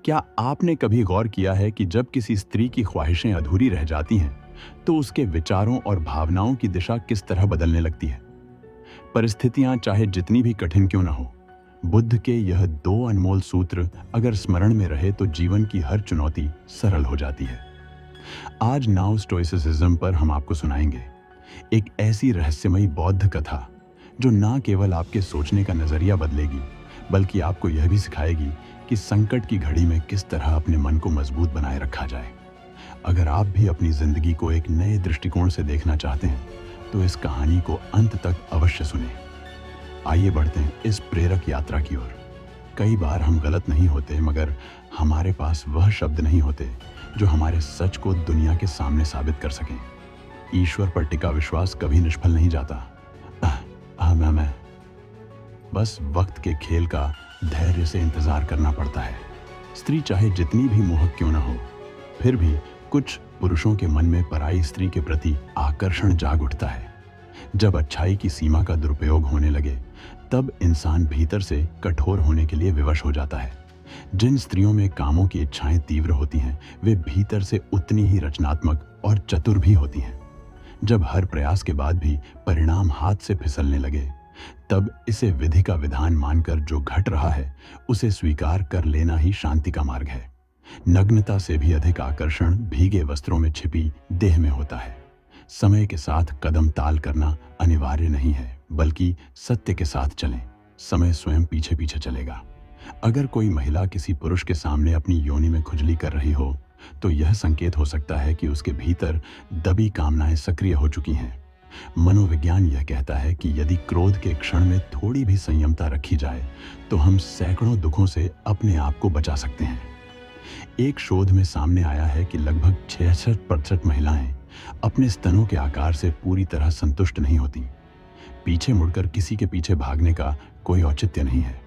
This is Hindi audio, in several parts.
क्या आपने कभी गौर किया है कि जब किसी स्त्री की ख्वाहिशें अधूरी रह जाती हैं, तो उसके विचारों और भावनाओं की दिशा किस तरह बदलने लगती है? परिस्थितियां चाहे जितनी भी कठिन क्यों न हो, बुद्ध के यह दो अनमोल सूत्र अगर स्मरण में रहे तो जीवन की हर चुनौती सरल हो जाती है। आज नाउ स्टोइसिज्म पर हम आपको सुनाएंगे एक ऐसी रहस्यमयी बौद्ध कथा जो ना केवल आपके सोचने का नजरिया बदलेगी, बल्कि आपको यह भी सिखाएगी कि संकट की घड़ी में किस तरह अपने मन को मजबूत बनाए रखा जाए। अगर आप भी अपनी जिंदगी को एक नए दृष्टिकोण से देखना चाहते हैं, तो इस कहानी को अंत तक अवश्य सुनें। आइए बढ़ते हैं इस प्रेरक यात्रा की ओर। कई बार हम गलत नहीं होते, मगर हमारे पास वह शब्द नहीं होते जो हमारे सच को दुनिया के सामने साबित कर सकें। ईश्वर पर टिका विश्वास कभी निष्फल नहीं जाता। मैं बस वक्त के खेल का धैर्य से इंतजार करना पड़ता है। स्त्री चाहे जितनी भी मोहक क्यों न हो, फिर भी कुछ पुरुषों के मन में पराई स्त्री के प्रति आकर्षण जाग उठता है। जब अच्छाई की सीमा का दुरुपयोग होने लगे, तब इंसान भीतर से कठोर होने के लिए विवश हो जाता है। जिन स्त्रियों में कामों की इच्छाएं तीव्र होती हैं, वे भीतर से उतनी ही रचनात्मक और चतुर भी होती हैं। जब हर प्रयास के बाद भी परिणाम हाथ से फिसलने लगे, तब इसे विधि का विधान मानकर जो घट रहा है, उसे स्वीकार कर लेना ही शांति का मार्ग है। नग्नता से भी अधिक आकर्षण भीगे वस्त्रों में छिपी देह में होता है। समय के साथ कदम ताल करना अनिवार्य नहीं है, बल्कि सत्य के साथ चलें। समय स्वयं पीछे पीछे चलेगा। अगर कोई महिला किसी पुरुष के सामने अपनी योनि में खुजली कर रही हो, तो यह संकेत हो सकता है कि उसके भीतर दबी कामनाएं सक्रिय हो चुकी हैं। मनोविज्ञान यह कहता है कि यदि क्रोध के क्षण में थोड़ी भी संयमता रखी जाए, तो हम सैकड़ों दुखों से अपने आप को बचा सकते हैं। एक शोध में सामने आया है कि लगभग 66% महिलाएं अपने स्तनों के आकार से पूरी तरह संतुष्ट नहीं होती। पीछे मुड़कर किसी के पीछे भागने का कोई औचित्य नहीं है।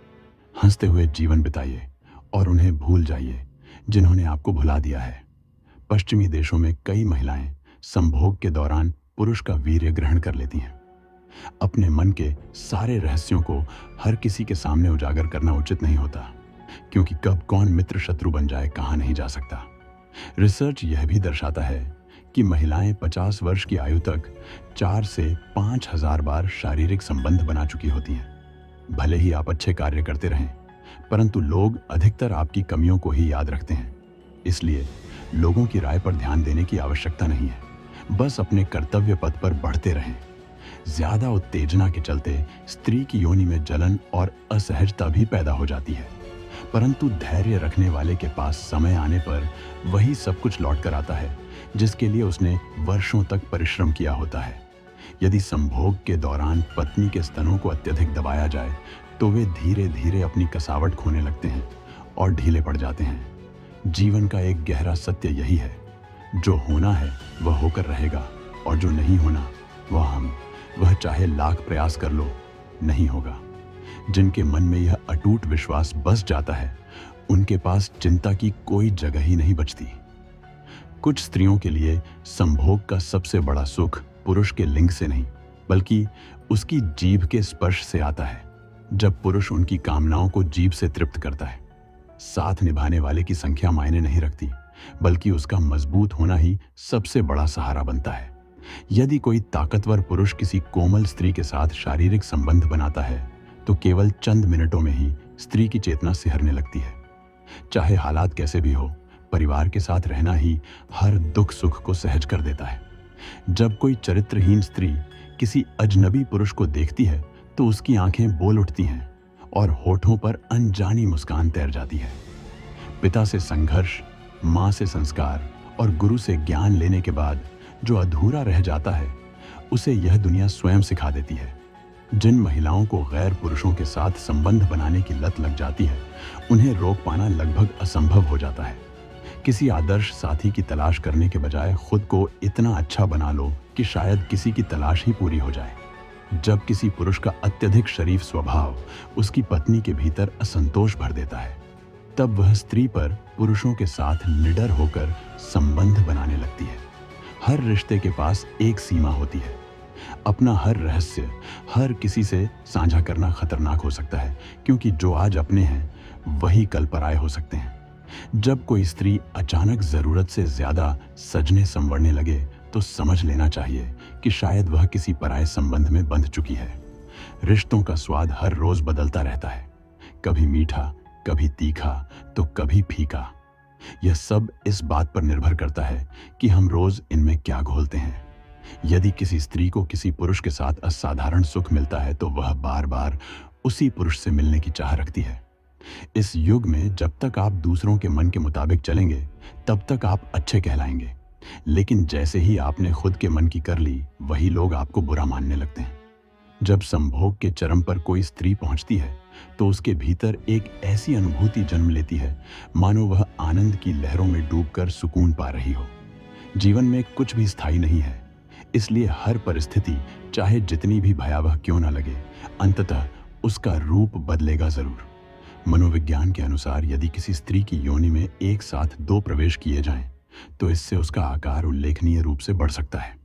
हंसते हुए जीवन बिताइए और उन्हें भूल जाइए जिन्होंने आपको भुला दिया है। पश्चिमी देशों में कई महिलाएं संभोग के दौरान पुरुष का वीर्य ग्रहण कर लेती हैं। अपने मन के सारे रहस्यों को हर किसी के सामने उजागर करना उचित नहीं होता, क्योंकि कब कौन मित्र शत्रु बन जाए कहा नहीं जा सकता। रिसर्च यह भी दर्शाता है कि महिलाएं 50 वर्ष की आयु तक 4 से 5,000 बार शारीरिक संबंध बना चुकी होती हैं। भले ही आप अच्छे कार्य करते रहें, परंतु लोग अधिकतर आपकी कमियों को ही याद रखते हैं। इसलिए लोगों की राय पर ध्यान देने की आवश्यकता नहीं है। बस अपने कर्तव्य पथ पर बढ़ते रहें। ज्यादा उत्तेजना के चलते स्त्री की योनि में जलन और असहजता भी पैदा हो जाती है, परंतु धैर्य रखने वाले के पास समय आने पर वही सब कुछ लौट कर आता है जिसके लिए उसने वर्षों तक परिश्रम किया होता है। यदि संभोग के दौरान पत्नी के स्तनों को अत्यधिक दबाया जाए, तो वे धीरे धीरे अपनी कसावट खोने लगते हैं और ढीले पड़ जाते हैं। जीवन का एक गहरा सत्य यही है, जो होना है वह होकर रहेगा, और जो नहीं होना वह चाहे लाख प्रयास कर लो, नहीं होगा। जिनके मन में यह अटूट विश्वास बस जाता है, उनके पास चिंता की कोई जगह ही नहीं बचती। कुछ स्त्रियों के लिए संभोग का सबसे बड़ा सुख पुरुष के लिंग से नहीं, बल्कि उसकी जीभ के स्पर्श से आता है। जब पुरुष उनकी कामनाओं को जीभ से तृप्त करता है, साथ निभाने वाले की संख्या मायने नहीं रखती, बल्कि उसका मजबूत होना ही सबसे बड़ा सहारा बनता है। यदि कोई ताकतवर पुरुष किसी कोमल स्त्री के साथ शारीरिक संबंध बनाता है, तो केवल चंद मिनटों में ही स्त्री की चेतना सिहरने लगती है। चाहे हालात कैसे भी हो, परिवार के साथ रहना ही हर दुख सुख को सहज कर देता है। जब कोई चरित्रहीन स्त्री किसी अजनबी पुरुष को देखती है, तो उसकी आंखें बोल उठती हैं और होठों पर अनजानी मुस्कान तैर जाती है। पिता से संघर्ष, माँ से संस्कार और गुरु से ज्ञान लेने के बाद जो अधूरा रह जाता है, उसे यह दुनिया स्वयं सिखा देती है। जिन महिलाओं को गैर पुरुषों के साथ संबंध बनाने की लत लग जाती है, उन्हें रोक पाना लगभग असंभव हो जाता है। किसी आदर्श साथी की तलाश करने के बजाय खुद को इतना अच्छा बना लो कि शायद किसी की तलाश ही पूरी हो जाए। जब किसी पुरुष का अत्यधिक शरीफ स्वभाव उसकी पत्नी के भीतर असंतोष भर देता है, तब वह स्त्री पर पुरुषों के साथ निडर होकर संबंध बनाने लगती है। हर रिश्ते के पास एक सीमा होती है। अपना हर रहस्य हर किसी से साझा करना खतरनाक हो सकता है, क्योंकि जो आज अपने हैं वही कल पराये हो सकते हैं। जब कोई स्त्री अचानक जरूरत से ज्यादा सजने संवरने लगे तो समझ लेना चाहिए कि शायद वह किसी पराये संबंध में बंध चुकी है। रिश्तों का स्वाद हर रोज बदलता रहता है, कभी मीठा, कभी तीखा, तो कभी फीका। यह सब इस बात पर निर्भर करता है कि हम रोज इनमें क्या घोलते हैं। यदि किसी स्त्री को किसी पुरुष के साथ असाधारण सुख मिलता है तो वह बार बार उसी पुरुष से मिलने की चाह रखती है। इस युग में जब तक आप दूसरों के मन के मुताबिक चलेंगे तब तक आप अच्छे कहलाएंगे, लेकिन जैसे ही आपने खुद के मन की कर ली वही लोग आपको बुरा मानने लगते हैं। जब संभोग के चरम पर कोई स्त्री पहुंचती है तो उसके भीतर एक ऐसी अनुभूति जन्म लेती है मानो वह आनंद की लहरों में डूबकर सुकून पा रही हो। जीवन में कुछ भी स्थायी नहीं है, इसलिए हर परिस्थिति चाहे जितनी भी भयावह क्यों ना लगे, अंततः उसका रूप बदलेगा जरूर। मनोविज्ञान के अनुसार यदि किसी स्त्री की योनि में एक साथ 2 प्रवेश किए जाएं, तो इससे उसका आकार उल्लेखनीय रूप से बढ़ सकता है।